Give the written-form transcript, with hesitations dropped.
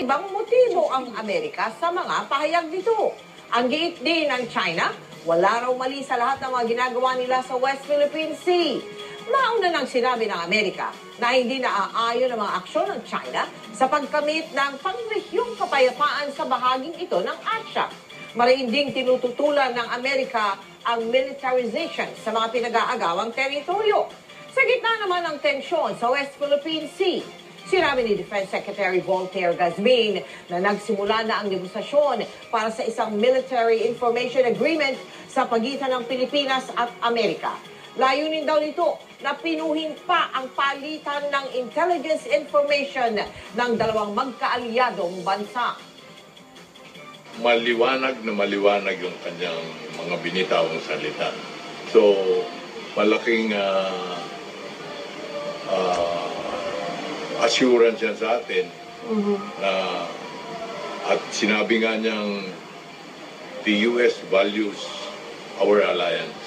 ibang motibo ang Amerika sa mga pahayag nito. Ang giit din ng China, wala raw mali sa lahat ng mga ginagawa nila sa West Philippine Sea. Mauna nang sinabi ng Amerika na hindi naaayon ang mga aksyon ng China sa pagkamit ng pangrehiyong kapayapaan sa bahaging ito ng Asya. Mariin ding tinututulan ng Amerika ang militarization sa mga pinag-aagawang teritoryo. Sa gitna naman ng tensyon sa West Philippine Sea, sinabi ni Defense Secretary Voltaire Gazmin na nagsimula na ang negosasyon para sa isang military information agreement sa pagitan ng Pilipinas at Amerika. Layunin daw nito na pinuhin pa ang palitan ng intelligence information ng dalawang magkaalyadong bansa. Maliwanag na maliwanag yung kanyang mga binitawang salita. So, malaking assurance yan sa atin na at sinabi nga niyang the US values our alliance.